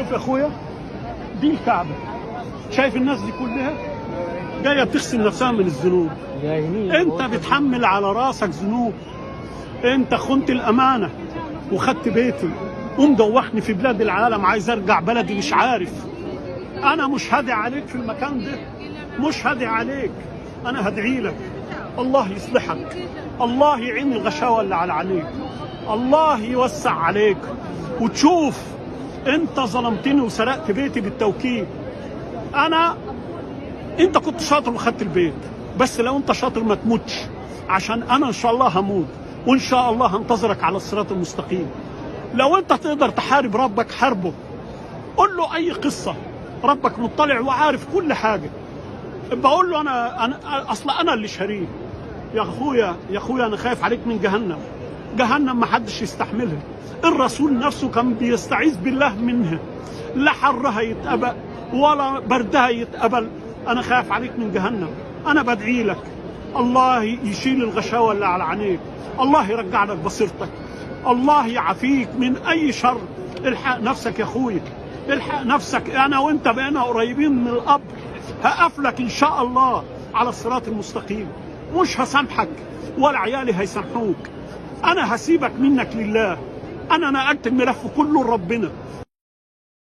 شوف يا اخويا، دي الكعبه، شايف الناس دي كلها جايه بتغسل نفسها من الذنوب. انت بتحمل على راسك ذنوب، انت خنت الامانه وخدت بيتي ومدوخني في بلاد العالم، عايز ارجع بلدي مش عارف. انا مش هدعي عليك في المكان ده، مش هدعي عليك، انا هدعي لك الله يصلحك، الله يعين الغشاوه اللي على عينيك، الله يوسع عليك وتشوف. انت ظلمتني وسرقت بيتي بالتوكيد. انت كنت شاطر وخدت البيت، بس لو انت شاطر ما تموتش، عشان انا ان شاء الله هموت وان شاء الله هنتظرك على الصراط المستقيم. لو انت تقدر تحارب ربك حاربه، قول له اي قصه، ربك مطلع وعارف كل حاجه. بقول له انا اصلا انا اللي شريك. يا اخويا انا خايف عليك من جهنم. جهنم ما حدش يستحملها، الرسول نفسه كان بيستعيذ بالله منها، لا حرها يتقبل ولا بردها يتقبل. انا خايف عليك من جهنم. انا بدعي لك الله يشيل الغشاوه اللي على عينيك، الله يرجع لك بصيرتك، الله يعافيك من اي شر. الحق نفسك يا اخويا، الحق نفسك. انا وانت بقينا قريبين من القبر، هقفلك ان شاء الله على الصراط المستقيم، مش هسامحك ولا عيالي هيسامحوك. انا هسيبك منك لله، انا نقلت الملف كله لربنا،